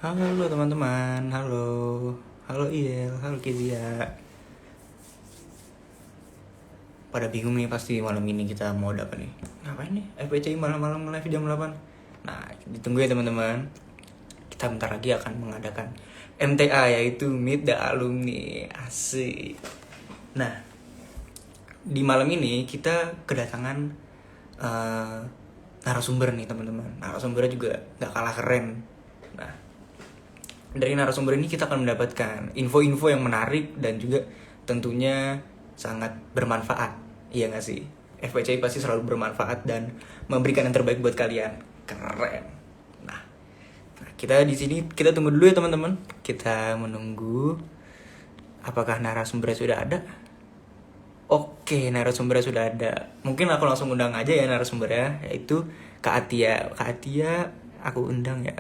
Halo teman-teman, halo, halo Iel, halo Kezia. Pada bingung nih pasti malam ini kita mau apa nih? Ngapain nih? FPCI malam-malam live jam 8. Nah, ditunggu ya teman-teman. Kita bentar lagi akan mengadakan MTA yaitu Meet the Alumni. Asik. Nah, di malam ini kita kedatangan eh, narasumber nih teman-teman. Narasumbernya juga nggak kalah keren. Nah, dari narasumber ini kita akan mendapatkan info-info yang menarik dan juga tentunya sangat bermanfaat. Iya nggak sih? FPCI pasti selalu bermanfaat dan memberikan yang terbaik buat kalian. Keren. Nah, kita di sini kita tunggu dulu ya teman-teman. Kita menunggu apakah narasumbernya sudah ada. Oke, narasumbernya sudah ada. Mungkin aku langsung undang aja ya narasumbernya, yaitu Kak Atia. Kak Atia, aku undang ya.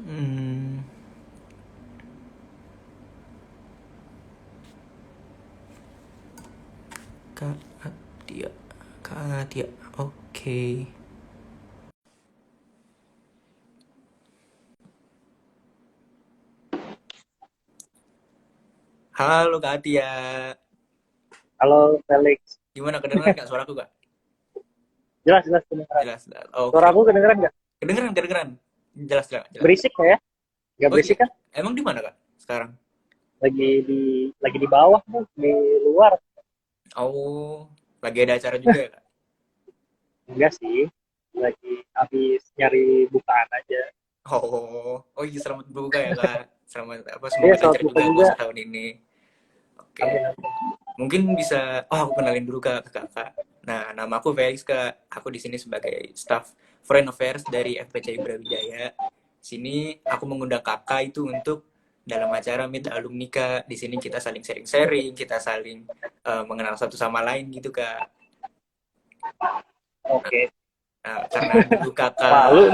Hmm, Kak Atia. Kak Atia. Oke. Halo Kak Atia. Halo Felix, Gimana kedengeran Kak suaraku Kak? jelas jelas kedengeran. Jelas, jelas. Oke, Suara aku oke. kedengeran nggak? Kedengeran, kedengeran. Jelas, jelas, jelas. Berisik nggak ya? Nggak Oh iya. berisik kan? Emang di mana Kak sekarang? Lagi di bawah nih, di luar. Oh, lagi ada acara juga ya Kak? Enggak sih, lagi habis nyari bukaan aja. Oh, oh iya selamat berbuka ya Kak. Selamat apa Iya, semoga selamat lancar buka juga juga. puasa tahun ini. Oke. Amin amin. Mungkin bisa aku kenalin dulu Kak ke Kakak. Nah, nama aku Felix Kak. Aku di sini sebagai staff Foreign Affairs dari FPCI Brawijaya. Sini aku mengundang Kakak itu untuk dalam acara Meet the Alumni Kak. Di sini kita saling sharing-sharing, kita saling mengenal satu sama lain gitu Kak. Oke, Nah, karena dulu malu Kakak nih.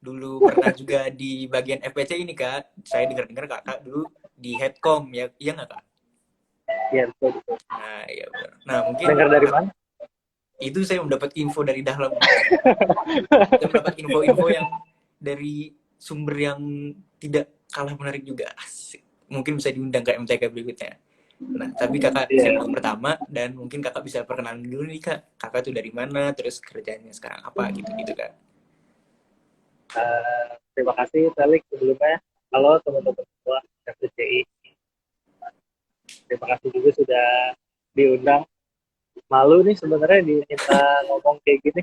dulu pernah juga di bagian FPC ini Kak. Saya dengar-dengar Kakak dulu di Headcom ya, iya nggak Kak? Iya betul betul. Nah, iya benar. Nah, mungkin Dengar dari mana? itu saya mendapat info dari dalam saya mendapat info-info yang dari sumber yang tidak kalah menarik juga. Asik. Mungkin bisa diundang ke MTK berikutnya. Nah, tapi kakak saya Iya. baru pertama dan mungkin kakak bisa perkenalan dulu nih kak. Kakak tuh dari mana, terus kerjanya sekarang apa gitu-gitu kak. Terima kasih Felix sebelumnya. Halo teman-teman semua FCI. Terima kasih juga sudah diundang. Malu nih sebenarnya diminta ngomong kayak gini.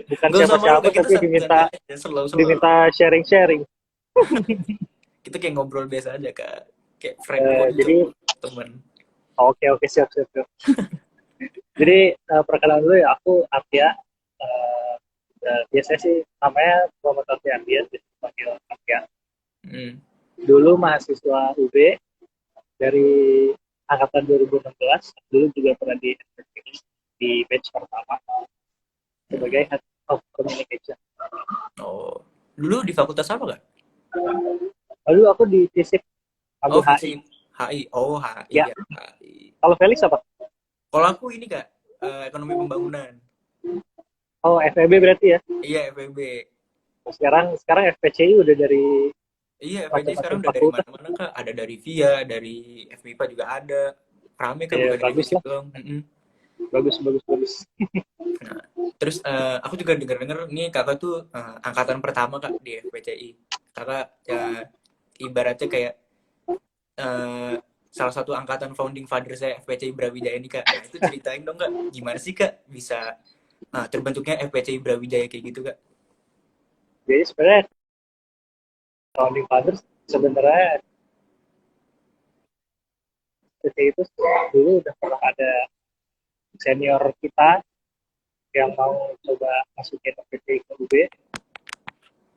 Bukan Gak usah malu siapa-siapa kak, kita tapi santai diminta aja, slow-slow. diminta sharing-sharing. Kita kayak ngobrol biasa aja kak. Kayak friend call gitu, Jadi temen. oke oke siap siap siap. Jadi perkenalan dulu ya, aku Artia. Eh, Biasanya sih namanya Muhammad Artia Andian, dipanggil Artia. Hmm. Dulu mahasiswa UB dari angkatan 2016. Dulu juga pernah di SPPI, di batch pertama sebagai Head of Communication. Oh, dulu di fakultas apa kak? Lalu aku di FISIP Oh, ambil HI. fisip. HI. Oh, HI Ya, ya. HI. kalau Felix apa? Kalau aku ini kak, ekonomi pembangunan. Oh, FEB berarti ya. Iya, FEB. Sekarang sekarang FPCI udah dari Iya, FEB sekarang macam-macam udah dari fakultas. mana-mana kak. Ada dari VIA, dari FMIPA juga ada. Rame kak, Ya, bukan dari bagus FISIP lah, doang. Mm-mm. bagus bagus bagus. Nah, terus aku juga denger-denger nih kakak tuh angkatan pertama kak di FPCI. Kakak ya ibaratnya kayak eh, salah satu angkatan founding father saya FPCI Brawijaya ini kak. Nah itu ceritain dong kak, gimana sih kak bisa terbentuknya FPCI Brawijaya kayak gitu kak? Jadi sebenarnya founding fathers sebenarnya seperti itu dulu udah pernah ada senior kita yang mau coba masukin FPCI ke UB,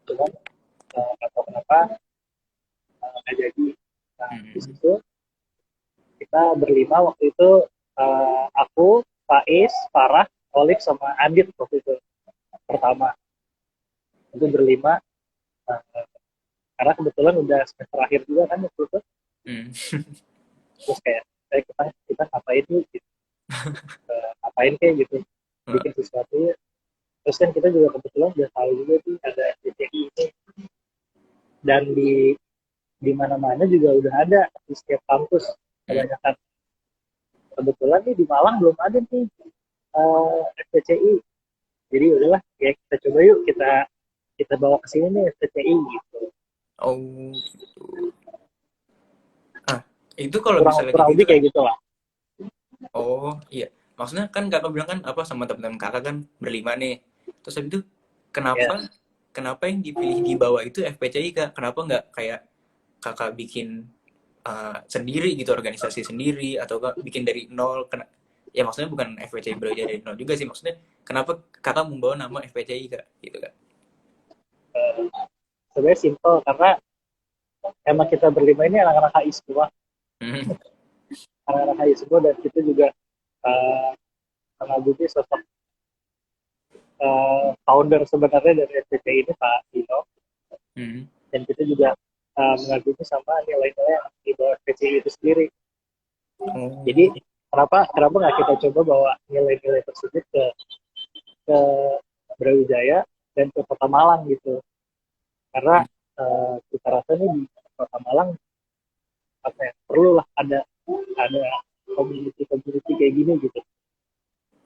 cuman nggak tahu kenapa nggak jadi. Nah di Hmm. situ kita berlima waktu itu, aku, Faiz, Farah, Olive sama Adit waktu itu pertama itu berlima. uh, karena kebetulan udah semester akhir juga kan waktu itu, Hmm. terus kayak kita kita ngapain yuk gitu. Ngapain kayak gitu, bikin sesuatu ya. Terus kan kita juga kebetulan udah tahu juga tuh ada FPCI ini, dan di mana-mana juga udah ada di setiap kampus kebanyakan. Kebetulan nih di Malang belum ada nih FPCI, jadi udahlah ya kita coba yuk, kita bawa ke sini nih FPCI gitu. Oh gitu. Ah, itu kalau kurang misalnya kayak kurang gitu lebih kan. kayak gitu lah. Oh iya, maksudnya kan kakak bilang kan apa sama teman-teman kakak kan berlima nih. Terus habis itu Ya, kenapa kenapa yang dipilih di bawah itu FPCI kak? Kenapa nggak kayak kakak bikin sendiri gitu, organisasi sendiri, atau kak bikin dari nol? Ya maksudnya bukan FPCI belajar dari nol juga sih, maksudnya kenapa kakak membawa nama FPCI kak? Gitu kak. sebenarnya simple karena emang kita berlima ini anak-anak HI semua, Hmm. anak-anak HI semua, dan kita juga uh, mengagumi sosok founder sebenarnya dari FPCI ini, Pak Dino, Hmm. dan kita juga mengagumi sama nilai-nilai yang di bawah FPCI itu sendiri. Jadi Oh. kenapa nggak kita coba bawa nilai-nilai tersebut ke Brawijaya dan ke Kota Malang gitu, karena kita rasa nih di Kota Malang apa ya, perlulah ada community kayak gini gitu,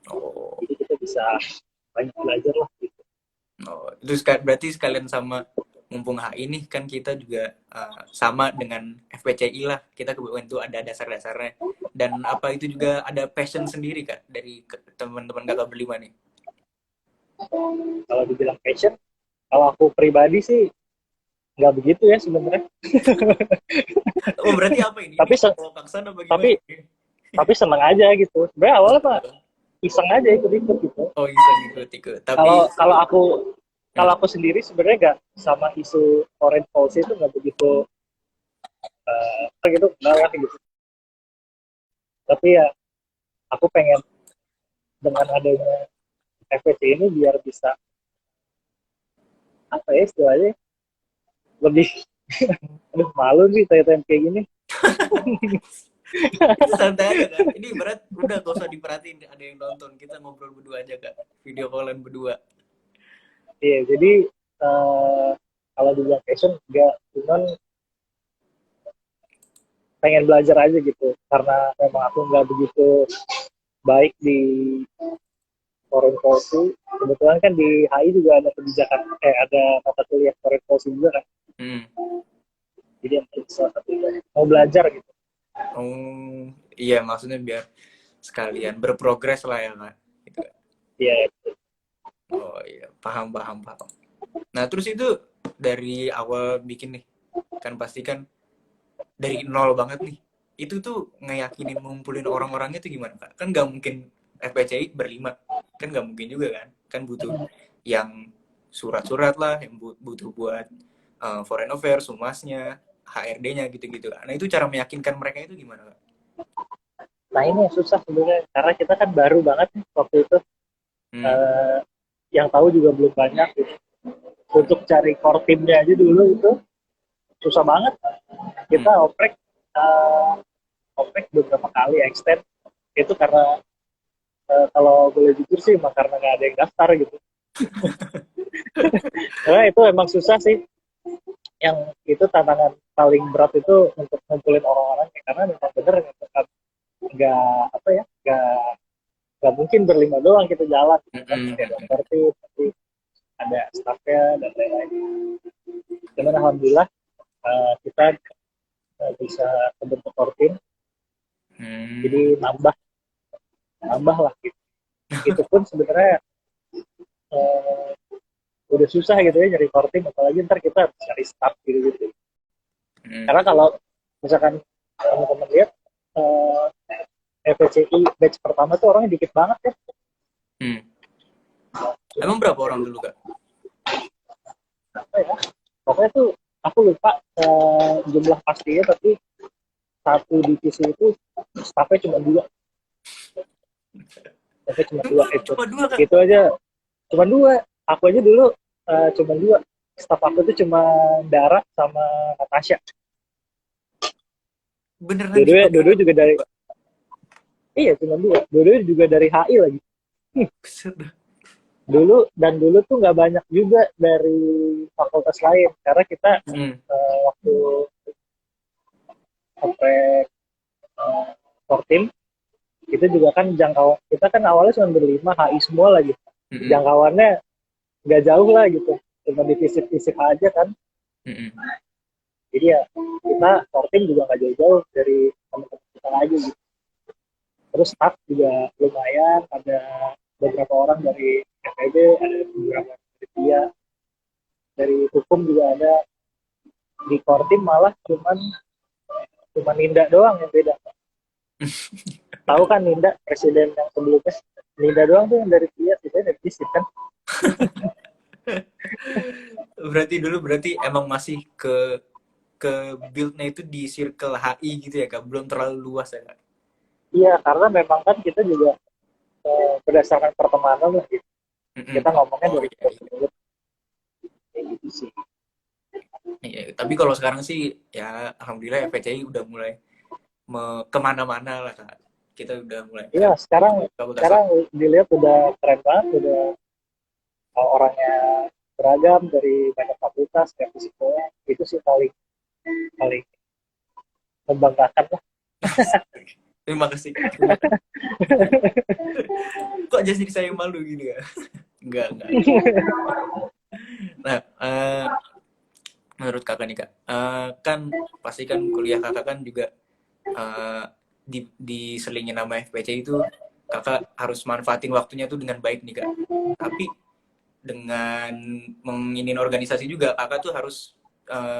Oh. jadi kita bisa banyak belajar lah gitu. Oh, itu berarti sekalian sama mumpung HI nih kan kita juga sama dengan FPCI lah. Kita kebetulan itu ada dasar-dasarnya. Dan apa itu juga ada passion sendiri Kak dari teman-teman kakak berlima nih. Kalau dibilang passion, kalau aku pribadi sih nggak begitu ya sebenarnya. Oh, berarti apa ini? Ini tapi se- kalau paksa apa tapi gimana? tapi seneng aja gitu sebenarnya, awalnya mah iseng aja ikut-ikut gitu. Oh, iseng ikut-ikut. Tapi kalau kalau aku kalau hmm, aku sendiri sebenarnya nggak sama isu foreign policy itu nggak begitu gitu, nggak lah gitu. Tapi ya aku pengen dengan adanya FPC ini biar bisa apa ya istilahnya, lebih aduh malu nih tanya-tanya kayak gini. itu santai aja Kak. Ini berat udah gak usah diperhatiin ada yang nonton. Kita ngobrol berdua aja Kak. Video callan berdua. Iya, jadi uh, kalau dibilang passion enggak, cuman pengen belajar aja gitu, karena memang aku nggak begitu baik di foreign policy. Kebetulan kan di HI juga ada kebijakan, ada mata kuliah foreign policy juga kan, Hmm. jadi yang salah satu mau belajar gitu. Oh, iya maksudnya biar sekalian berprogres lah ya Kak. Gitu. Iya, Oh iya, paham, paham, paham. Nah, terus itu dari awal bikin nih, kan pasti kan dari nol banget nih. Itu tuh ngeyakinin ngumpulin orang-orangnya tuh gimana, Kak? Kan nggak mungkin FPCI berlima. Kan nggak mungkin juga kan? Kan butuh yang surat-surat lah, yang butuh buat foreign affairs, humasnya, HRD-nya gitu-gitu. Nah, itu cara meyakinkan mereka itu gimana, Kak? nah ini yang susah sebenarnya karena kita kan baru banget nih waktu itu, Hmm. uh, yang tahu juga belum banyak gitu. Untuk cari core timnya aja dulu itu susah banget. Hmm. Kita oprek beberapa kali extend itu karena kalau boleh jujur sih emang karena nggak ada yang daftar gitu. Karena itu emang susah sih, yang itu tantangan paling berat itu untuk ngumpulin orang-orang ya, karena memang bener nggak apa ya, nggak mungkin berlima doang kita jalan gitu kan, Hmm. pasti ada tertib, pasti ada staffnya dan lain-lain. Cuman alhamdulillah kita bisa terbentuk tim, Hmm. jadi nambah nambah lah gitu. Itu pun sebenarnya uh, udah susah gitu ya nyari core team, apalagi ntar kita harus cari staff gitu gitu. Hmm. Karena kalau misalkan teman-teman lihat uh, FPCI batch pertama tuh orangnya dikit banget ya. Hmm. Emang berapa orang dulu, Kak? Apa ya? Pokoknya tuh aku lupa jumlah pastinya, tapi satu divisi itu staffnya cuma dua. Staffnya cuma dua itu. Cuma dua, Kak? Itu aja cuma dua. Aku aja dulu cuma dua. Staff aku tuh cuma Dara sama Natasha. Beneran cuma Dua-dua juga dari, dua? iya cuma dua. Dua-dua juga dari HI lagi. Buset dah. dulu tuh nggak banyak juga dari fakultas lain karena kita Mm. waktu sampai Kortim itu juga kan jangkauan kita kan awalnya cuma berlima HI semua lagi, Mm-mm. jangkauannya nggak jauh lah gitu, cuma di fisip aja kan. Mm-mm. Jadi ya kita Kortim juga nggak jauh-jauh dari teman-teman kita lagi gitu. Terus staff juga lumayan, ada beberapa orang dari FEB, ada beberapa dari dia, dari hukum juga ada. Di Kortim malah cuma Ninda doang yang beda. Tahu kan Ninda, presiden yang sebelumnya, Ninda doang tuh yang dari dia, sisanya dari fisip kan. Berarti emang masih ke build-nya itu di circle HI gitu ya kak, belum terlalu luas ya kak. Iya, karena memang kan kita juga berdasarkan pertemanan lah gitu. Mm-mm. Kita ngomongnya Oh dari iya, iya. mulut kayak gitu sih. Iya, tapi kalau sekarang sih ya alhamdulillah FPCI udah mulai kemana-mana lah kak. Kita udah mulai Iya, sekarang fakultas sekarang dilihat udah keren banget, udah orangnya beragam dari banyak fakultas kayak fisiknya, itu sih paling paling membanggakan lah. terima kasih kak. Kok jadi saya malu gini ya? Enggak. Nah, menurut kakak nih kak, kan pasti kan kuliah kakak kan juga eh, diselingin nama FPC itu kakak harus manfaatin waktunya tuh dengan baik nih kak. Tapi dengan menginin organisasi juga kakak tuh harus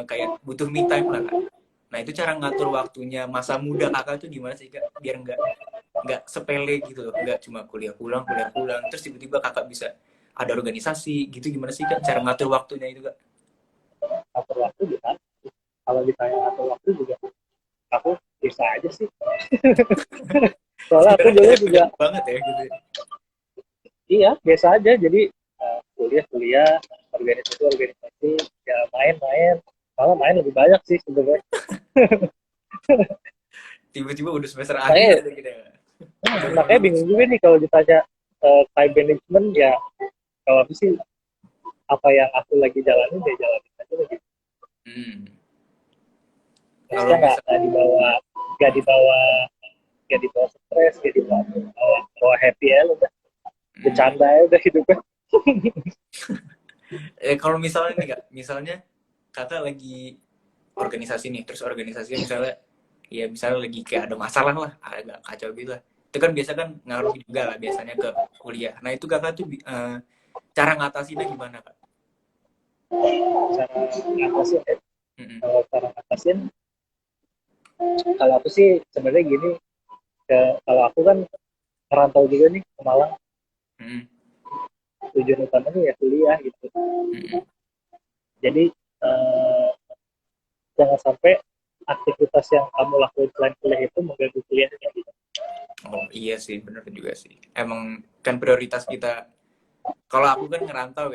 kayak butuh me time lah kak. Nah itu cara ngatur waktunya masa muda kakak tuh gimana sih kak? Biar nggak sepele gitu loh, nggak cuma kuliah pulang, terus tiba-tiba kakak bisa ada organisasi gitu, gimana sih kak cara ngatur waktunya itu kak? Atur waktu bisa. Kalau ditanya atur waktu juga, aku bisa aja sih. Soalnya aku Sebenarnya dulu juga, efektif banget ya gitu. iya, biasa aja. Jadi kuliah, organisasi, ya main-main. Malah main lebih banyak sih sebenarnya. Tiba-tiba udah semester akhir Makanya, aja gitu ya. Udah mau makanya lulus. bingung juga nih kalau ditanya time management ya. Kalau aku sih apa yang aku lagi jalanin ya jalanin aja lagi. Hmm. Kalau Maksudnya bisa, nggak dibawa nggak dibawa stres, nggak dibawa happy ya udah hmm. bercanda ya udah hidupnya. Kalau misalnya nih kak, misalnya kakak lagi organisasi nih, terus organisasinya misalnya, ya misalnya lagi kayak ada masalah lah, agak kacau gitu lah. Itu kan biasa kan ngaruh juga lah biasanya ke kuliah. Nah itu kakak tuh cara ngatasinnya gimana kak? Cara ngatasin ya. Mm-mm. Kalau cara ngatasin, kalau aku sih sebenarnya gini, kalau aku kan merantau juga nih ke Malang, Mm-mm. tujuan utamanya ya kuliah gitu. Mm-mm. Jadi eh, jangan sampai aktivitas yang kamu lakukan selain kuliah itu mengganggu kuliahnya gitu. Oh iya sih, bener juga sih. Emang kan prioritas kita, kalau aku kan ngerantau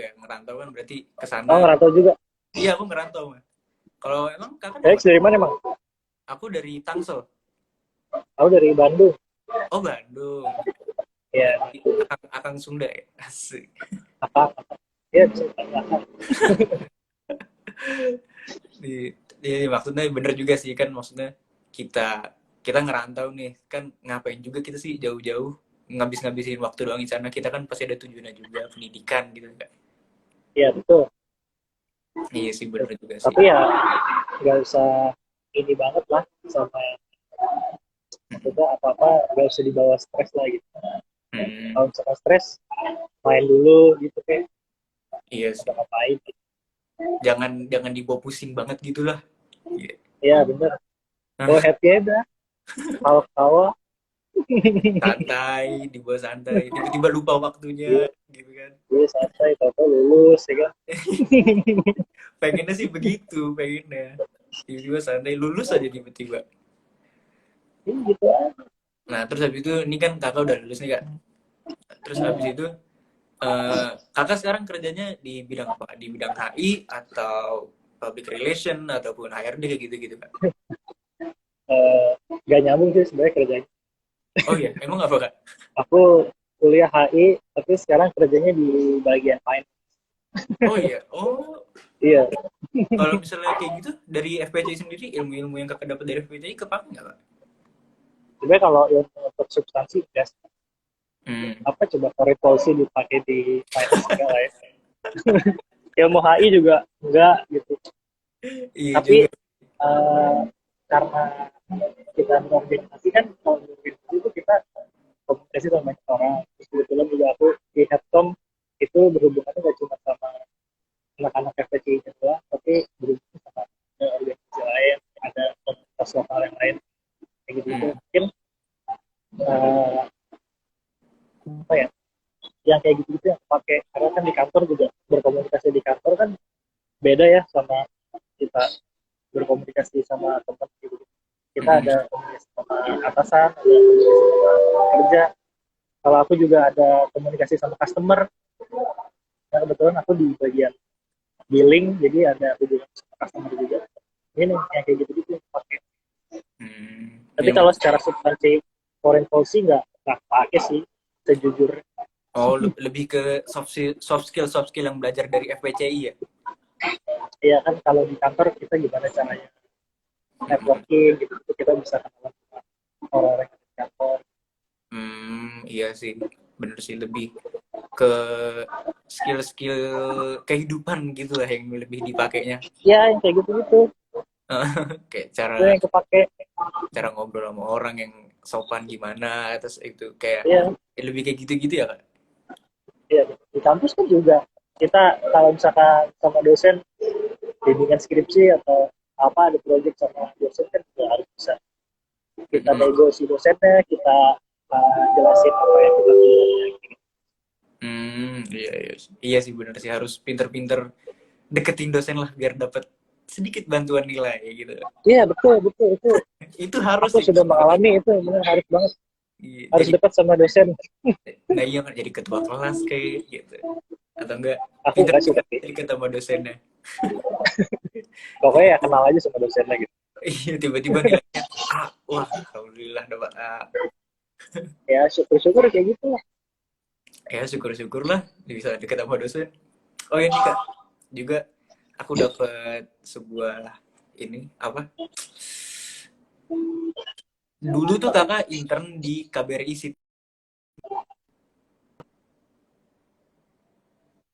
kan berarti ke sana. Kamu ngerantau juga? Iya aku ngerantau mah. Kalau emang kakak dari Alex mana? dari mana emang? Aku dari Tangsel. Aku dari Bandung. Oh Bandung. Ya, Berarti akang Sunda ya. Asik. apa? Ya bisa dikatakan. Maksudnya bener juga sih kan, maksudnya kita kita ngerantau nih kan, ngapain juga kita sih jauh-jauh ngabis-ngabisin waktu doang di sana, kita kan pasti ada tujuannya juga, pendidikan gitu kan. Ya betul. Iya sih bener juga sih. Tapi ya nggak usah ini banget lah sama maksudnya apa-apa nggak usah dibawa stres lah gitu. Hmm, Kalau misalkan stres main dulu gitu kayak iya apa sih, ngapain gitu. jangan jangan dibawa pusing banget gitulah. Iya. Ya bener, bawa happy aja, tawa-tawa. Santai, dibawa santai, tiba-tiba lupa waktunya Iya, gitu kan. iya santai, tahu lulus ya kan. Pengennya sih begitu, pengennya tiba-tiba santai lulus aja tiba-tiba. Ini gitu aja. Nah terus habis itu ini kan kakak udah lulus nih kak, terus habis itu kakak sekarang kerjanya di bidang apa, di bidang HI atau public relation ataupun HRD kayak gitu-gitu kak? Gak nyambung sih sebenarnya kerjanya. Oh iya emang apa kak? Aku kuliah HI tapi sekarang kerjanya di bagian finance. Oh iya, oh Iya, kalau misalnya kayak gitu dari FPCI sendiri ilmu-ilmu yang kakak dapat dari FPCI kepake nggak kak? sebenarnya kalau yang untuk substansi ya Hmm. apa coba korepolsi dipakai di finance enggak lah ya. Ilmu HI juga enggak gitu. Iya Tapi juga. eh, karena kita berorganisasi kan, kalau berorganisasi itu kita komunikasi sama banyak orang. Terus kebetulan juga aku di Headcom itu berhubungannya nggak cuma sama anak-anak FPCI doang, tapi berhubungan sama organisasi lain, ada komunitas lokal yang lain kayak gitu. Hmm. Mungkin eh, apa ya, yang kayak gitu-gitu yang pakai, karena kan di kantor juga berkomunikasi di kantor kan beda ya sama kita berkomunikasi sama teman gitu. Kita Hmm. ada komunikasi sama atasan, ada komunikasi sama teman kerja. Kalau aku juga ada komunikasi sama customer, nah kebetulan aku di bagian billing, jadi ada hubungan sama customer juga. Ini yang kayak gitu-gitu yang pakai. Hmm. Tapi Iya, kalau secara substansi foreign policy nggak pakai sih sejujurnya. oh lebih ke soft skill yang belajar dari FPCI ya. Ya kan kalau di kantor kita gimana caranya Hmm. networking gitu, kita bisa kenalan sama orang-orang yang di kantor. Hmm, iya sih, bener sih lebih ke skill-skill kehidupan gitu lah yang lebih dipakainya. Ya yang kayak gitu-gitu Kayak itu cara yang kepake. cara ngobrol sama orang yang sopan gimana, terus itu kayak Ya, lebih kayak gitu-gitu ya kak. ya di kampus kan juga kita kalau misalkan sama dosen bimbingan skripsi atau apa ada project sama dosen kan juga harus bisa kita Mm-mm. nego si dosennya, kita jelasin apa yang kita punya gitu. Hmm, iya, iya, iya sih bener sih harus pinter-pinter deketin dosen lah biar dapat sedikit bantuan nilai gitu. Iya betul betul itu, Itu harus aku sih sudah sebenarnya. mengalami itu, benar harus banget, Iya, harus jadi dekat sama dosen. nah iya kan jadi ketua kelas kayak gitu atau enggak Aku enggak sih, pinter-pinter tapi jadi ketemu dosennya. pokoknya ya Tiba-tiba kenal aja sama dosennya gitu. iya tiba-tiba nilainya A, wah alhamdulillah dapat A. Ya syukur-syukur kayak gitu lah. Ya syukur-syukur lah bisa deket sama dosen. Oh ya nih kak juga aku dapat sebuah ini apa dulu tuh kakak intern di KBRI SIP.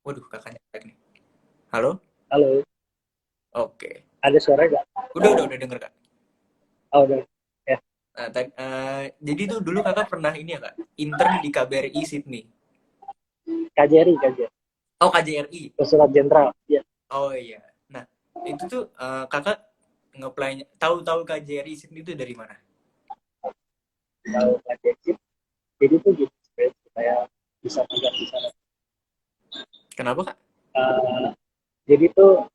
Waduh kakaknya tag nih. Halo. Halo, Oke. ada suara nggak? Udah denger kak. Oh udah ya. Nah, jadi tuh dulu kakak pernah ini ya kak intern di KBRI Sydney. KJRI Oh KJRI. Konsulat Jenderal ya. Oh iya. Nah itu tuh kakak ngeplay tahu-tahu KJRI Sydney itu dari mana? Kalau KJRI jadi tuh gitu sebenarnya supaya bisa magang di sana. Kenapa kak? Eh, jadi tuh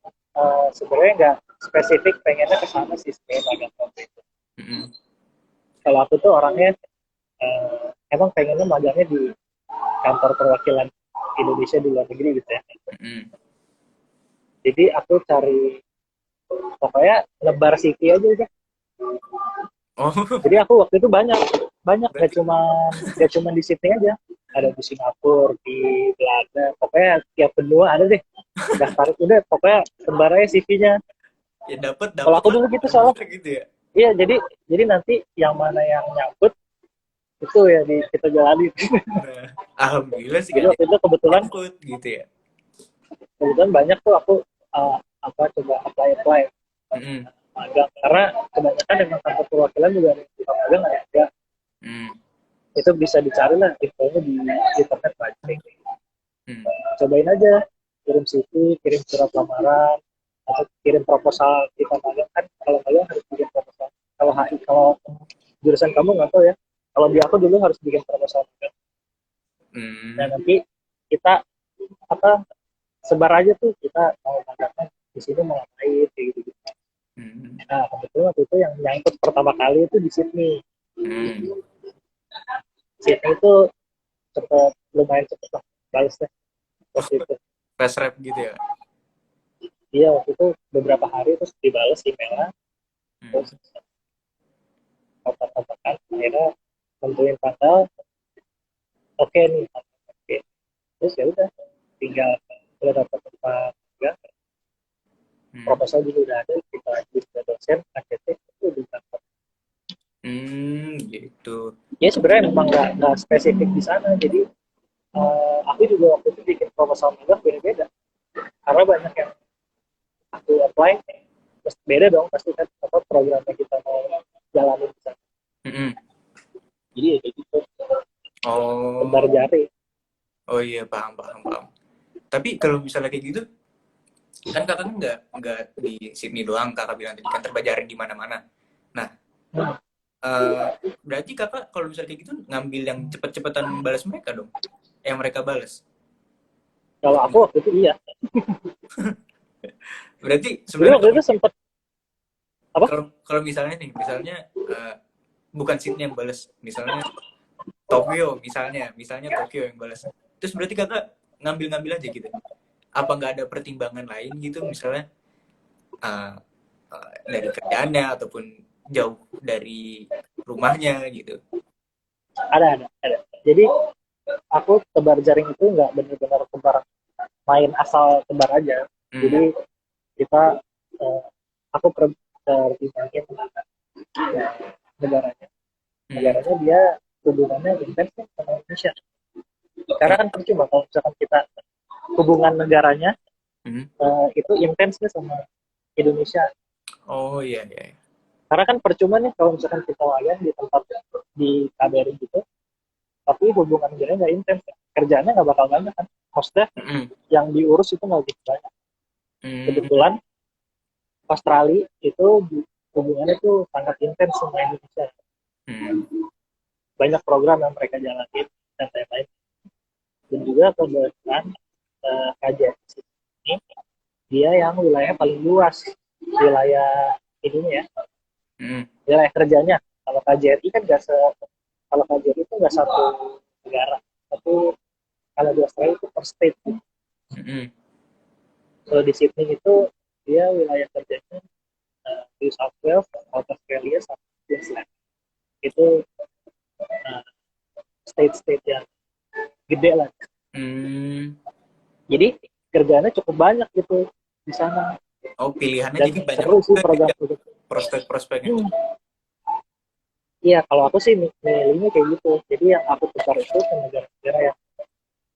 sebenarnya nggak spesifik pengennya ke sana sih sebenarnya magang waktu itu. Mm-mm. Kalau aku tuh orangnya emang pengennya magangnya di kantor perwakilan Indonesia di luar negeri gitu ya. Mm-mm. Jadi aku cari, pokoknya lebar CV aja udah. Oh Jadi aku waktu itu banyak banyak berarti gak cuma di Sydney aja, ada di Singapura, di Belanda, pokoknya tiap benua ada deh. Daftar udah, pokoknya sebar aja CV-nya. ya dapat Kalau dapat aku lah dulu gitu sebar soalnya. gitu ya. Iya, jadi nanti yang mana yang nyangkut itu ya kita jalani. Nah alhamdulillah sih Jadi kak waktu itu kebetulan nyangkut gitu ya. kebetulan banyak tuh aku apa coba apply Mm-mm. magang, karena kebanyakan memang kantor perwakilan juga ada yang buka magang, ada yang enggak. Mm. Itu bisa dicari lah infonya di internet banyak. Mm. Cobain aja, kirim CV, kirim surat lamaran, atau kirim proposal kita magang. Kan kalau magang harus bikin proposal. Kalau HI, kalau jurusan kamu nggak tahu ya, kalau di aku dulu harus bikin proposal magang. Nah Mm. nanti kita apa, sebar aja tuh kita mau magangnya di sini mau ngapain kayak gitu. Mm. Nah kebetulan waktu itu yang nyangkut pertama kali itu di Sydney. Mm. Sydney itu cepet, lumayan cepet lah balesnya waktu itu. Fast rap gitu ya. Iya waktu itu beberapa hari terus dibales emailnya, terus Mm. kontak-kontakan, akhirnya tentuin tanggal. oke nih, oke. Terus ya udah, tinggal udah dapat tempat juga, Hmm. proposal juga udah ada, kita ajuin ke dosen, ACT itu udah dapat. Gitu. Ya sebenarnya memang nggak spesifik di sana, jadi aku juga waktu itu bikin proposal magang beda-beda, karena banyak yang aku apply, terus beda dong pasti kan apa programnya kita mau jalanin di sana. Mm-mm. Jadi ya kayak gitu, tebar Oh, jari. oh iya, paham, paham, paham. Tapi kalau misalnya kayak gitu, kan kakak kan nggak di Sydney doang, kakak bilang tadi kan terbajarin di mana-mana. Nah, Hmm. eh, berarti kakak kalau misalnya kayak gitu ngambil yang cepet-cepetan balas mereka dong, yang mereka balas. Kalau aku waktu itu iya, Berarti jadi sebenarnya waktu itu sempet apa. kalau kalau misalnya nih, misalnya bukan Sydney yang balas, misalnya Tokyo, misalnya Tokyo yang balas. Terus berarti kakak ngambil-ngambil aja gitu. Apa nggak ada pertimbangan lain gitu, misalnya uh, dari kerjaannya ataupun jauh dari rumahnya gitu. Ada, jadi aku tebar jaring itu nggak benar-benar tebar main asal tebar aja. Hmm. Jadi kita eh, aku pertimbangin negaranya, Hmm. dia hubungannya intens nih sama Indonesia, karena Hmm. kan percuma kalau misalkan kita hubungan negaranya Hmm. itu intensnya sama Indonesia, Oh iya, iya, iya. karena kan percuma nih kalau misalkan kita layan di tempat di KBRI gitu tapi hubungan negaranya nggak intens, kerjaannya nggak bakal banyak kan, maksudnya Hmm. yang diurus itu nggak begitu banyak. Hmm. Kebetulan Australia itu hubungannya tuh sangat intens sama Indonesia, Hmm. banyak program yang mereka jalanin dan lain-lain, dan juga kebetulan kajian ini dia yang wilayah paling luas, wilayah ininya ya, Hmm. wilayah kerjanya. Kalau KJRI kan nggak kalau KJRI itu nggak satu negara, tapi kalau di Australia itu per state. Hmm. Kalau di Sydney itu dia wilayah kerjanya New South Wales, South Australia, sama Queensland. Itu uh, state-state yang gede lah. Hmm. Jadi kerjanya cukup banyak gitu di sana, Oh, pilihannya dan jadi banyak seru sih juga program ya, itu. prospek-prospeknya. Hmm. Iya, kalau aku sih milihnya kayak gitu. Jadi yang aku tukar itu ke negara-negara yang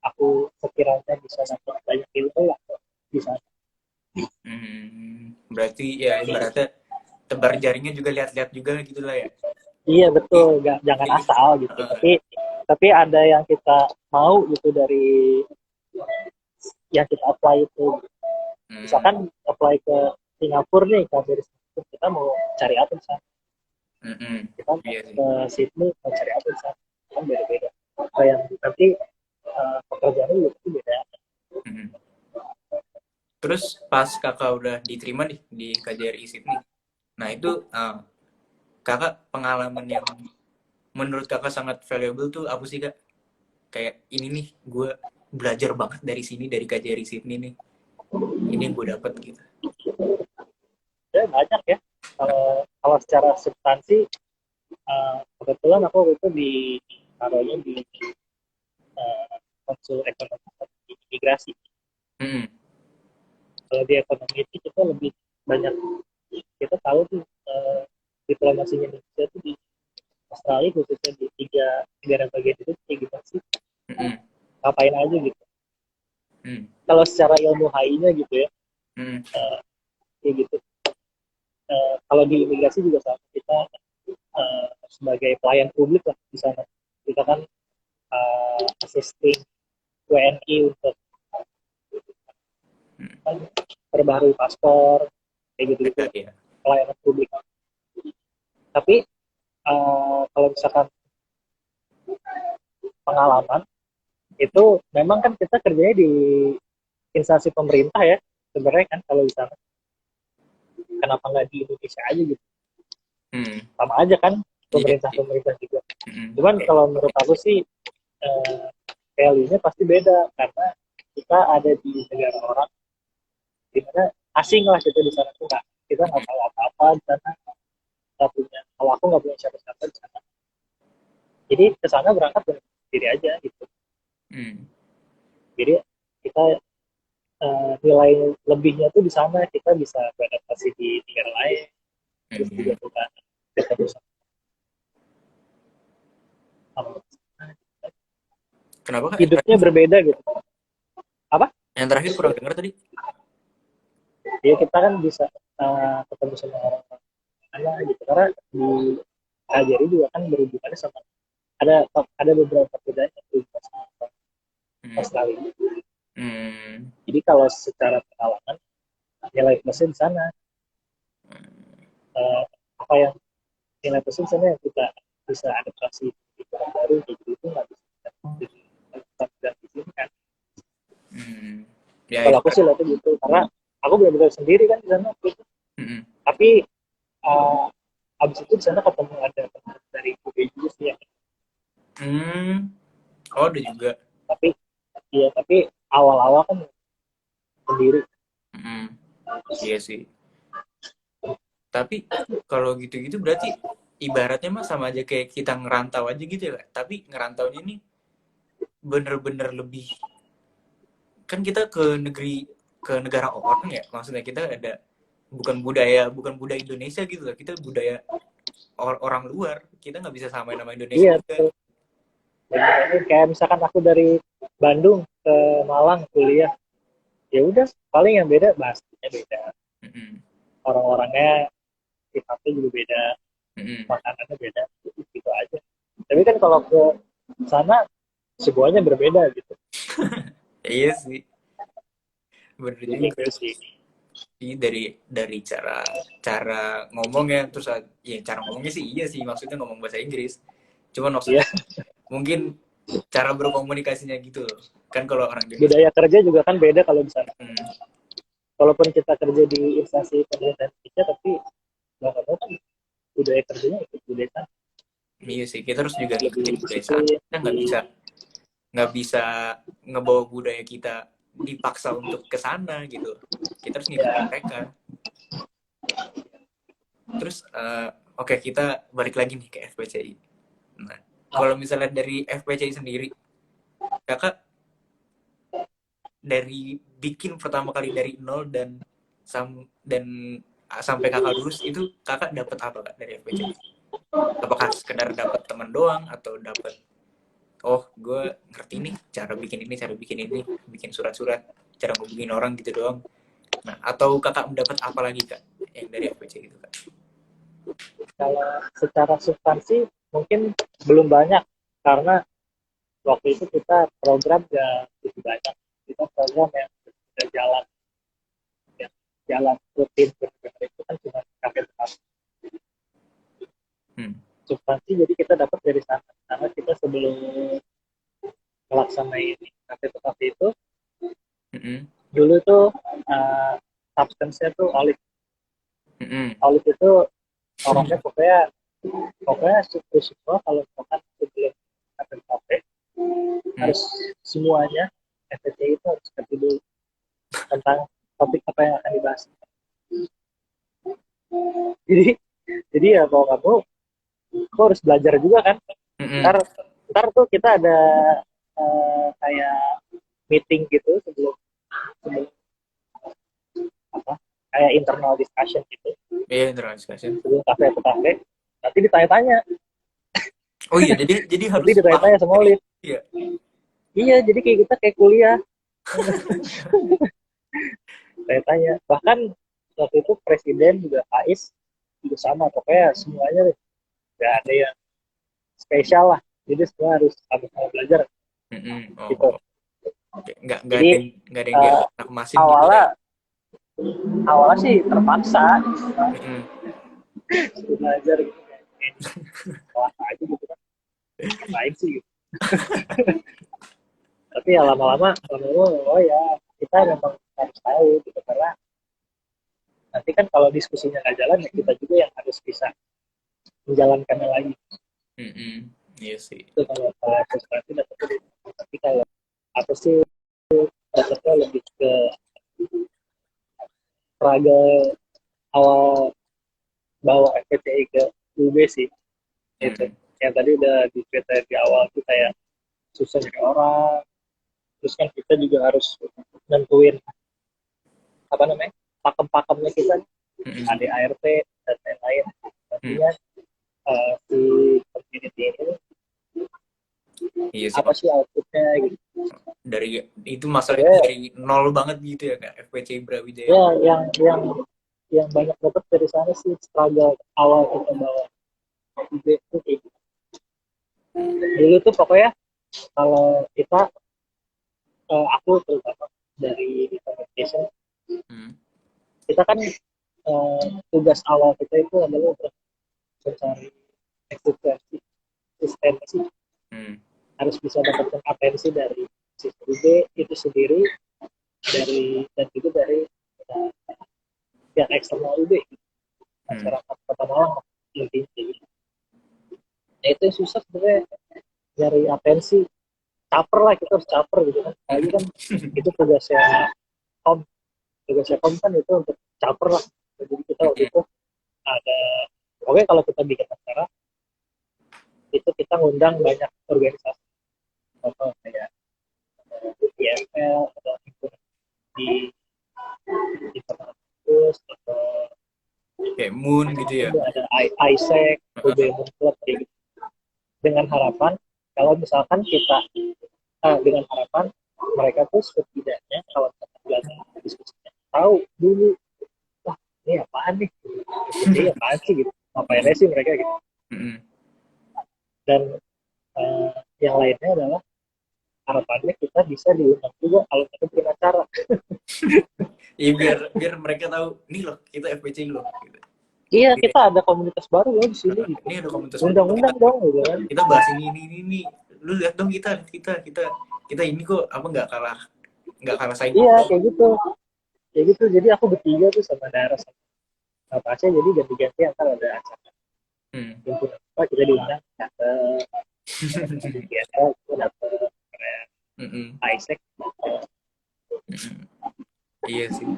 aku sekiranya bisa dapat banyak ilmu lah di sana. Berarti ya ibaratnya tebar jaringnya juga lihat-lihat juga gitu lah ya. Iya Jadi, betul, jangan jadi, asal gitu. Tapi ada yang kita mau gitu dari yang kita apply itu. hmm, Misalkan apply ke Singapura nih, dari Singapura kita mau cari apa di sana. Kita iya sih. ke Sydney mau cari apa di sana. Kan beda-beda. Yang nanti pekerjaannya juga pasti beda. Mm. Terus pas kakak udah diterima nih di KJRI Sydney, nah itu kakak pengalaman yang menurut kakak sangat valuable tuh apa sih kak? Kayak ini nih, gue belajar banget dari sini, dari KJRI Sydney nih. Ini yang gue dapet gitu. Ya banyak ya. Kalau secara substansi, kebetulan aku waktu itu di taruhnya di konsul ekonomi di imigrasi. Mm. Kalau di ekonomi itu kita lebih banyak, kita tahu tuh diplomasinya Indonesia itu di Australia khususnya di tiga negara bagian itu kayak gimana sih, Mm. ngapain aja gitu. Mm. Kalau secara ilmu HI-nya gitu ya, Mm. kayak gitu. Kalau di imigrasi juga sama, kita sebagai pelayan publik lah di sana. Kita kan assisting WNI untuk perbaharui paspor, kayak gitu-gitu, Ya, ya. pelayanan publik. Tapi kalau misalkan pengalaman itu memang kan kita kerjanya di instansi pemerintah ya sebenarnya kan, kalau di sana kenapa nggak di Indonesia aja gitu, Mm. sama aja kan, Iya pemerintah sih. pemerintah juga. Mm. Cuman Kayak kalau menurut aku sih eh, value-nya pasti beda, karena kita ada di negara orang, dimana asing lah kita di sana tuh, nggak, kita nggak tahu apa-apa di sana, nggak punya, kalau aku nggak punya siapa-siapa di sana, jadi ke sana berangkat dengan sendiri aja gitu. Jadi kita nilai lebihnya tuh di sana, kita bisa beradaptasi di negara lain, terus juga kita ketemu sama Kenapa kak? Yang hidupnya terakhir, berbeda gitu. Apa? yang terakhir kurang dengar tadi. Ya kita kan bisa ketemu sama orang mana gitu, karena di KJRI juga kan berhubungannya sama ada beberapa perbedaan yang berhubungan sama Hmm. Australia. Hmm. Jadi kalau secara pengalaman nilai plusnya di sana, uh, apa yang nilai plusnya di sana yang kita bisa adaptasi di orang baru gitu itu nggak bisa kita di sini kan. Hmm. Ya Kalau itu aku kan. sih lihatnya gitu, karena aku benar-benar sendiri kan di sana gitu. Hmm. Tapi uh, abis itu di sana ketemu ada teman dari UB juga sih ya. Hmm. Oh ada juga. Tapi iya, tapi awal-awal kan sendiri. Hmm. Iya sih. Tapi kalau gitu-gitu berarti ibaratnya mah sama aja kayak kita ngerantau aja gitu ya Kak. Tapi ngerantaunya ini bener-bener lebih, kan kita ke negara orang ya. Maksudnya kita ada bukan budaya Indonesia gitu loh. Kita budaya orang luar. Kita nggak bisa samain nama Indonesia Iya juga. tuh. Kayak misalkan aku dari Bandung ke Malang kuliah, ya udah paling yang beda bahasanya beda, Mm-mm. orang-orangnya sifatnya juga beda, Mm-mm. makanannya beda, gitu aja. Tapi kan kalau ke sana semuanya berbeda gitu. Iya sih, bener Jadi juga. gitu sih. Ini dari cara cara ngomongnya, terus ya cara ngomongnya sih iya sih, maksudnya ngomong bahasa Inggris. Cuman Iya, maksudnya mungkin cara berkomunikasinya gitu loh. Kan kalau orang Indonesia, budaya kerja juga kan beda kalau di sana. hmm, Walaupun kita kerja di instansi pemerintahan Indonesia, tapi nggak tahu kan budaya kerjanya ikut budaya sana, iya sih kita harus juga lebih ngikutin budaya sana. disiplin, Kita lebih nggak bisa ngebawa budaya kita dipaksa untuk ke sana gitu. Kita harus ngikutin ya. mereka. Terus oke, kita balik lagi nih ke FPCI. Nah, kalau misalnya dari FPCI sendiri, kakak dari bikin pertama kali dari nol dan sampai kakak lulus itu kakak dapat apa kak dari FPCI? Apakah sekedar dapat teman doang atau dapat, oh gue ngerti nih cara bikin ini, bikin surat-surat, cara ngubungin orang gitu doang. Nah, atau kakak mendapat apa lagi kak yang dari FPCI itu kak? Kalau secara substansi mungkin belum banyak, karena waktu itu kita program ya lebih banyak, kita program yang sudah jalan, yang jalan rutin benar itu kan cuma kafe tetap Hmm. substansi, jadi kita dapat dari sana, karena kita sebelum melaksanain kafe tetap itu Mm-mm. dulu tuh uh, substance-nya tuh olive. Mm-mm. Olive itu orangnya pokoknya pokoknya semua kalau misalkan sebelum kafe Hmm. harus semuanya FPT itu harus ngerti dulu tentang topik apa yang akan dibahas. Jadi jadi ya kalau kamu aku harus belajar juga kan. Mm-mm. Ntar tuh kita ada kayak meeting gitu sebelum sebelum apa kayak internal discussion gitu Iya, internal discussion. sebelum kafe atau kafe. Nanti ditanya-tanya, Oh iya, jadi nanti harus paham ditanya-tanya sama dari, Olin. iya. Iya, jadi kayak kita kayak kuliah. Tanya-tanya. Bahkan waktu itu presiden juga Ais juga sama. Pokoknya semuanya nggak ada yang spesial lah. Jadi semua harus sama-sama belajar Mm-mm. gitu. Oh, oke. Jadi Nggak ada yang uh, dianak-masin gitu ya. awalnya awalnya sih terpaksa Mm-mm. belajar gitu kayak kelas aja gitu kan. Ngapain sih gitu. Tapi ya lama-lama oh ya kita memang harus tahu gitu, karena nanti kan kalau diskusinya nggak jalan ya kita juga yang harus bisa menjalankannya lagi. Mm-mm. Iya sih. Itu kalau sesuatu dapetnya. Tapi kalau aku sih dapetnya lebih ke struggle awal bawa FPTI ke UB sih itu. Mm. Yang tadi udah diceritain di awal tuh kayak susah nyari orang, terus kan kita juga harus nentuin apa namanya pakem-pakemnya kita, Mm-mm. ADART dan lain-lain. Mm. Nantinya si community ini Iya sih apa sih outputnya gitu. dari itu masalah itu Sebenarnya dari nol banget gitu ya kak FPC Brawijaya. ya yang banyak dapat dari sana sih struggle awal kita bawa ide itu kayak gitu. Dulu tuh pokoknya kalau kita aku terutama dari communication, Hmm. kita kan tugas awal kita itu adalah untuk mencari eksistensi eksistensi Hmm. harus bisa dapatkan atensi dari siswa UB itu sendiri, dari dan juga dari uh, pihak eksternal UB, Hmm. masyarakat Kota Malang intinya. Nah itu yang susah sebenarnya, dari atensi, caper lah, kita harus caper gitu kan, apalagi kan itu kom tugasnya kom kan itu untuk caper lah. Jadi kita waktu Hmm. itu ada, oke kalau kita bikin acara itu kita ngundang banyak organisasi, contoh kayak IML atau di di kampus atau Kayak Moon gitu ya. ada ISEC, UB Club kayak gitu. Dengan harapan kalau misalkan kita dengan harapan mereka tuh setidaknya kalau misalkan belajar diskusinya tahu dulu, wah ini apaan nih, ini apaan sih gitu, ngapain Hmm. sih mereka gitu. Hmm. Dan yang lainnya adalah harapannya kita bisa diundang juga kalau kita bikin acara. Iya biar biar mereka tahu nih loh kita FPC loh gitu. Iya, Jadi, kita ada komunitas baru loh di sini gitu. ini ada komunitas baru kita Undang-undang dong gitu kan. kita bahas ini lu lihat dong kita ini kok apa nggak kalah saing Iya, dong. kayak gitu. Kayak gitu. Jadi aku bertiga tuh sama Dara sama Pasha, jadi ganti-ganti antar ada acara. Hmm. Himpunan apa kita diundang, dapet di GSL itu dapet, Mm-mm. Isaac dapet. Mm-mm. Iya sih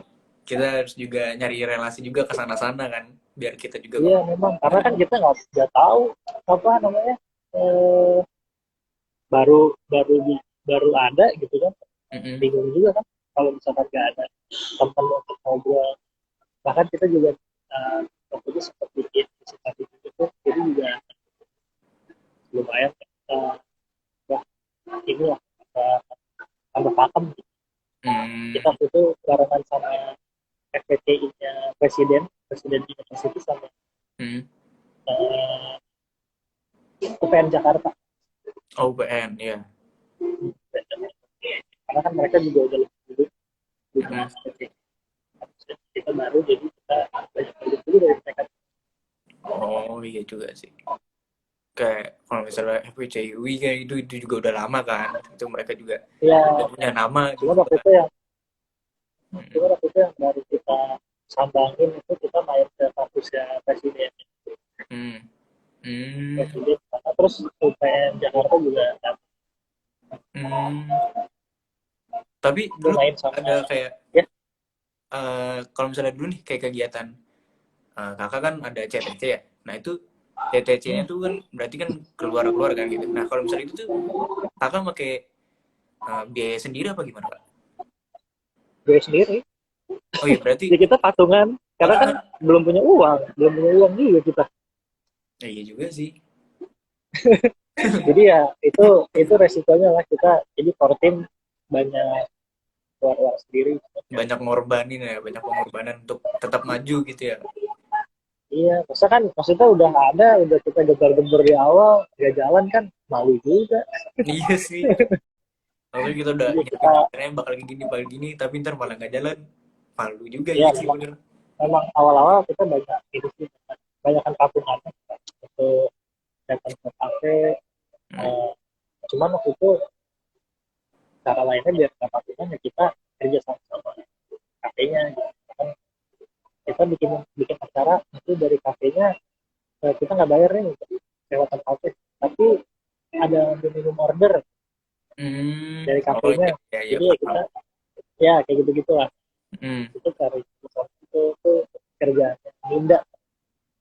kita harus juga nyari relasi juga ke sana-sana kan biar kita juga Iya memang, karena kan kita nggak tahu apa namanya, eh, baru baru baru ada gitu kan, Mm-mm. bingung juga kan kalau misalkan nggak ada teman untuk ngobrol. Bahkan kita juga waktu itu sempat bikin presentasi gitu, jadi juga lumayan ya, ini lah tambah pakem. Hmm. Kita waktu itu barengan sama FPTI-nya presiden university sama Hmm. uh, UPN Jakarta. Oh UPN ya. Karena kan mereka juga udah lebih dulu juga Mm-mm. FPTI, kita baru, jadi kita banyak belajar dulu dari mereka. Oh iya juga sih kayak kalau misalnya FPCUI kayak itu juga udah lama kan itu mereka juga Ya udah punya nama cuma gitu waktu kan. itu yang Mm-mm. baru kita sambangin itu, kita main ke kampusnya presiden Hmm. Hmm. presiden terus UPN Jakarta juga Hmm. Tapi itu dulu main sama, ada kayak ya. kalau misalnya dulu nih kayak kegiatan kakak kan ada CTC ya. Nah itu CTC-nya tuh kan berarti kan keluar kan gitu. Nah kalau misalnya itu tuh kakak pakai biaya sendiri apa gimana kak? Gue sendiri, Oh iya berarti ya kita patungan karena kan patungan. belum punya uang juga kita. Iya juga sih. Jadi ya itu resikonya lah, kita jadi core team banyak keluar uang sendiri. Banyak ngorbanin ya, banyak pengorbanan untuk tetap maju gitu ya. Iya, maksudnya udah kita gebar-gebar di awal, gak jalan kan malu juga. Iya sih. Lalu kita udah Jadi nyiapin kita, acaranya bakal gini, tapi ntar malah nggak jalan. Malu juga ya iya sih memang, bener. memang awal-awal kita banyak itu sih, banyak kan patungan untuk datang ke kafe. Hmm. eh, Cuman waktu itu cara lainnya biar nggak patungan ya kita kerja sama-sama kafenya gitu. Kan kita bikin bikin acara itu dari kafenya, kita nggak bayar nih untuk sewa kafe, tapi ada minimum order Hmm. dari Oh iya, kafenya, iya, iya jadi ya paham. kita ya kayak gitu gitulah, Hmm. itu cari itu kerjanya Linda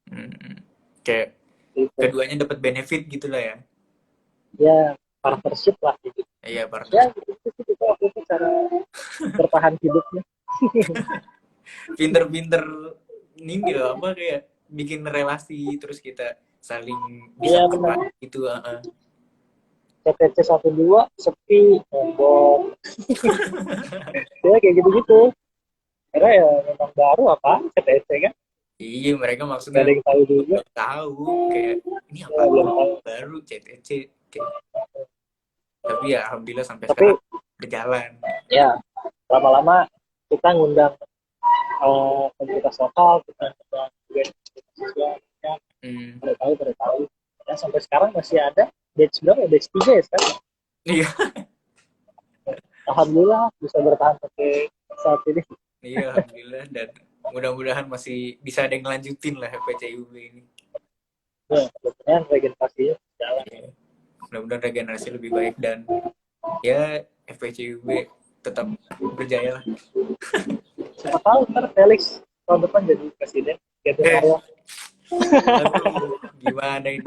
Hmm. Kayak gitu keduanya dapat benefit gitu lah ya. ya, partnership lah gitu. Iya, Ya partner. gitu sih kita waktu itu cara bertahan hidupnya. Pinter-pinter ini loh, apa kayak bikin relasi terus kita saling bisa Iya benar. apa gitu. CTC 12 sepi, nombor. Ya kayak gitu-gitu. Karena ya memang baru apa CTC kan. Iya, mereka Gak maksudnya ada yang tahu juga. belum tahu kayak ini Ya, apa belum tahu. baru CTC kayak. Tapi ya alhamdulillah sampai Tapi sekarang berjalan. ya lama-lama kita ngundang komunitas lokal, kita ngundang juga siswa, ya, Hmm, pada tahu. Ya, sampai sekarang masih ada batch berapa ya? Batch 3 ya sekarang. iya, Alhamdulillah bisa bertahan sampai saat ini. iya alhamdulillah, dan mudah-mudahan masih bisa ada yang ngelanjutin lah FPCUB ini. Ya, kemudian regenerasinya jalan. Iya. Mudah-mudahan regenerasi lebih baik dan ya FPCUB tetap berjaya lah. Siapa tahu ntar Felix tahun depan jadi presiden, gantiin Eh, Arya. aduh, gimana ini?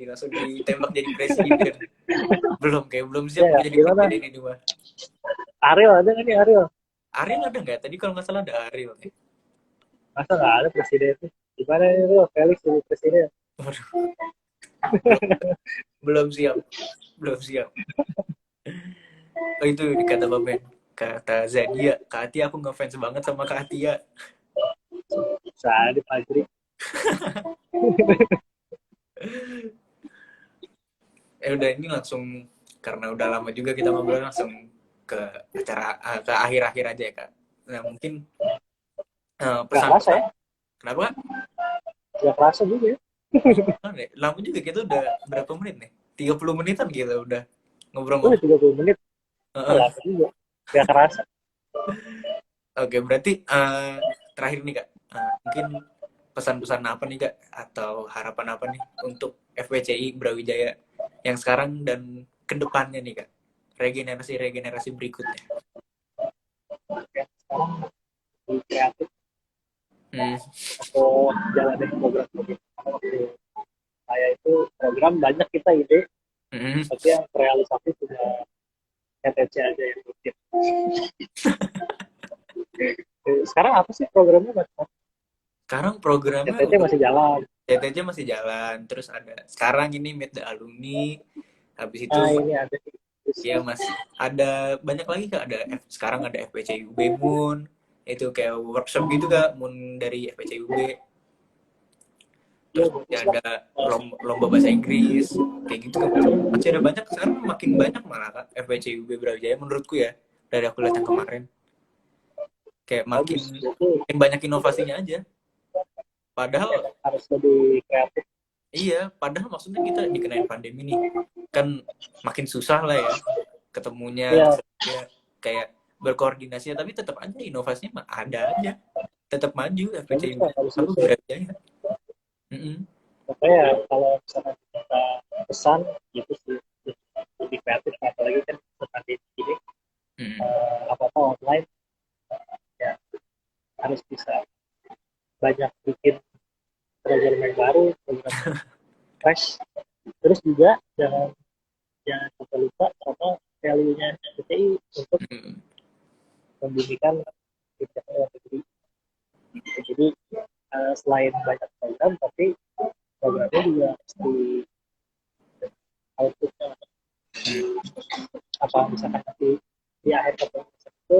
Langsung ditembak jadi presiden. Belum siap Ya gue nggak? jadi Gimana? presiden ini mah. Ariel ada nggak nih Ariel? Ariel ada nggak? Tadi kalau nggak salah ada Ariel nih. Masa nggak ada presiden tuh? Gimana nih lo Felix jadi presiden? Waduh, belum, belum siap, belum siap. Oh itu dikata Baben, kata Zadia, Kak Atia aku ngefans banget sama Kak Atia. Bisa ada Fajri. Udah ini langsung karena udah lama juga kita ngobrol langsung ke acara ke akhir-akhir aja ya Kak. Nah mungkin Nggak kerasa pesan-pesan ya? kenapa Kak? Nggak kerasa juga ya? Lama juga kita udah berapa menit nih? 30 menitan kita udah Udah ngobrol-ngobrol. 30 menit. Heeh. Lama juga. Nggak kerasa. Oke, berarti terakhir nih Kak, mungkin pesan-pesan apa nih Kak atau harapan apa nih untuk FPCI Brawijaya yang sekarang dan kedepannya nih Kak, regenerasi berikutnya. Ya, sekarang di kreatif Hmm. atau jalanin program begini. Karena waktu saya itu program banyak kita ide, Hmm. tapi yang realisasi cuma TTC aja yang bikin. Sekarang apa sih programnya Mas? Sekarang programnya TTC udah masih jalan. TTC masih jalan, terus ada sekarang ini Meet the Alumni, habis itu Nah ini ada terus ya masih ada banyak lagi Kak, sekarang ada FPCI UB Moon, itu kayak workshop gitu Kak, Moon dari FPCI UB. ya Terus masih bagus lah. ada lomba bahasa Inggris kayak gitu kan, masih ada banyak sekarang, makin banyak malah Kak FPCUB Brawijaya menurutku ya, dari aku lihat yang kemarin kayak makin Bagus itu makin banyak inovasinya aja, padahal harus lebih kreatif. iya, padahal maksudnya kita dikenain pandemi nih kan, makin susah lah ya ketemunya, Ya terus ya kayak berkoordinasinya, tapi tetap aja inovasinya mah ada aja, tetap maju bagus FPCUB lah harus aku bisa. Brawijaya. Mm-mm. Makanya kalau misalnya kita pesan gitu sih lebih kreatif, apalagi kan seperti ini Mm-mm. apa-apa online, ya harus bisa banyak bikin program yang baru, program yang fresh. Terus juga jangan sampai lupa sama value-nya SBTI untuk Mm-mm. membumikan kebijakan luar negeri. Jadi selain banyak program, tapi programnya juga mesti outputnya Mm. apa, misalkan nanti di akhir kepengurusan itu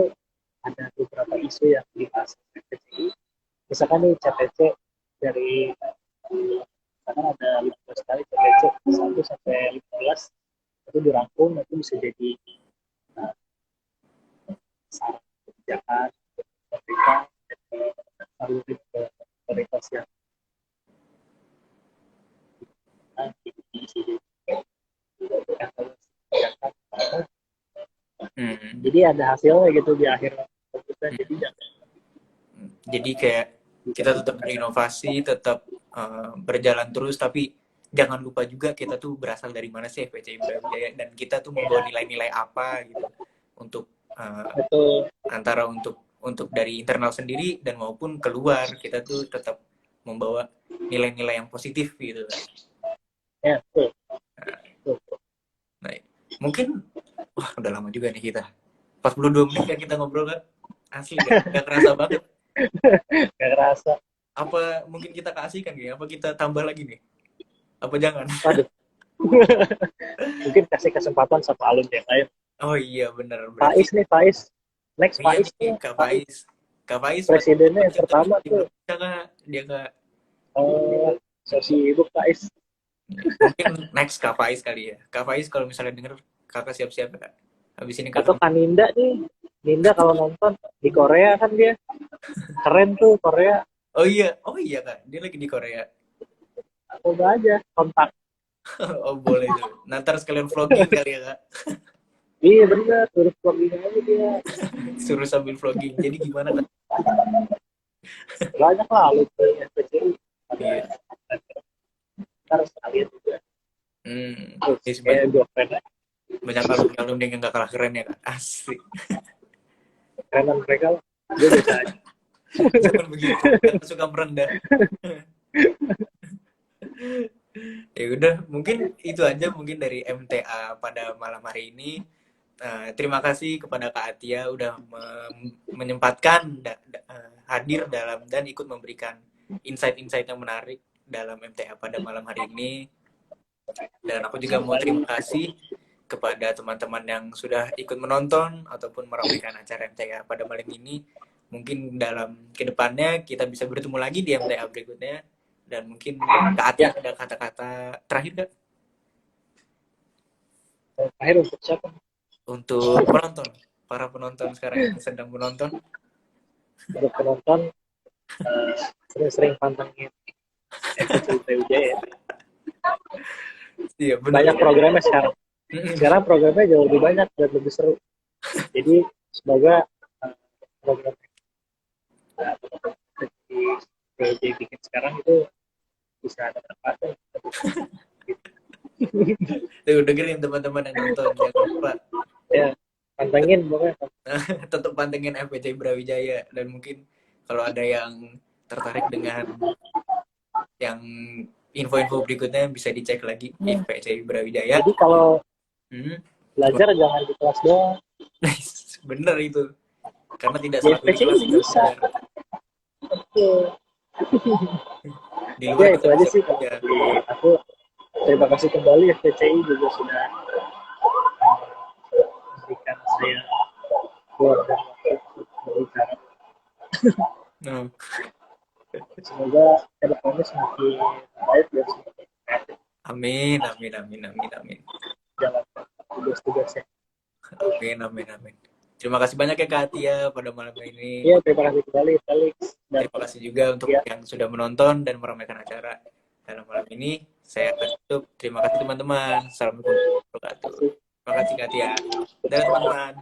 ada beberapa isu yang dibahas PCI, misalkan nih CPC dari misalkan ada 15 kali CPC 1 sampai 15 itu dirangkum, itu bisa jadi uh, saran kebijakan pemerintah, jadi saluri ke otoritas yang diisi. Mm. Jadi ada hasilnya gitu di akhir keputusan, jadi Mm. jangan Jadi kayak kita tetap berinovasi, tetap berjalan terus, tapi jangan lupa juga kita tuh berasal dari mana sih FPCI Brawijaya, dan kita tuh membawa nilai-nilai apa gitu untuk itu antara untuk dari internal sendiri dan maupun keluar, kita tuh tetap membawa nilai-nilai yang positif gitu. ya betul, Nah, betul. nah, mungkin Wah, udah lama juga nih kita. 42 menit kan kita ngobrol kan? Asli gak kerasa banget. Gak kerasa. Apa mungkin kita keasikan ya? Apa kita tambah lagi nih? Apa jangan? Waduh. Mungkin kasih kesempatan sama alumni yang lain. Oh iya bener. Berarti Faiz nih, Faiz. Next iya Faiz nih nih. Kak Faiz. Faiz. Kak Faiz masih Presidennya yang kita pertama tuh. bisa Kak. Dia Kak. So sibuk Faiz. Mungkin next Kak Faiz kali ya. Kak Faiz kalau misalnya denger kakak siap-siap ya Kak. Habis ini Atau kakak. kan Ninda nih. Ninda kalau nonton di Korea kan dia. Keren tuh Korea. Oh iya Kak. Dia lagi di Korea. Coba aja kontak. Oh boleh tuh. Nanti sekalian vlogging kali ya Kak. Iya bener, terus vlogging aja dia. Suruh sambil vlogging. Jadi gimana Kak? Banyak lah alumni FPCI. Iya. Ntar sekalian juga. Terus Yes, kayak gue keren aja. banyak alumni yang gak kalah keren ya Kak. Asik. Kerenan mereka lah. Gue biasa aja. Jangan begitu. Jangan suka merendah. Ya udah, mungkin itu aja mungkin dari MTA pada malam hari ini. Terima kasih kepada Kak Atia udah menyempatkan hadir dalam dan ikut memberikan insight-insight yang menarik dalam MTA pada malam hari ini. Dan aku juga mau terima kasih kepada teman-teman yang sudah ikut menonton ataupun meramaikan acara MTA pada malam ini. Mungkin dalam kedepannya kita bisa bertemu lagi di MTA berikutnya. Dan mungkin Kak Atia ada kata-kata terakhir Kak? Terakhir untuk siapa? Untuk penonton, para penonton sekarang yang sedang menonton. Untuk penonton, sering-sering pantengin FPCI Brawijaya. Iya, benar. Banyak programnya sekarang. Sekarang programnya jauh lebih banyak dan lebih seru. Jadi semoga program di Brawijaya bikin sekarang itu bisa ada manfaatnya. Tuh, dengerin teman-teman yang nonton, jangan lupa Ya, pantengin pokoknya. tetap pantengin FPCI Brawijaya. Dan mungkin kalau ada yang tertarik dengan yang info-info berikutnya bisa dicek lagi di FPCI Brawijaya. Jadi kalau Hmm. belajar jangan di kelas doang. Nice. Bener itu. Karena tidak Di selalu di FPCI kelas kita bisa. belajar. Betul. Di luar Ya kita itu aja bisa sih. belajar. Aku terima kasih kembali FPCI juga sudah memberikan saya buat dan waktu untuk berbicara. Nah, Semoga kedepannya semakin baik dan semakin kreatif amin, amin, amin, amin, amin. dalam tugas-tugasnya. Amin, amin, amin. Terima kasih banyak ya Kak Atia pada malam ini. Iya, terima kasih kembali Felix. Dan Terima kasih juga untuk ya, yang sudah menonton dan meramaikan acara dalam malam ini. Saya akan tutup. Terima kasih teman-teman. Assalamualaikum warahmatullahi wabarakatuh. Terima kasih Kak Atia. Dan teman-teman.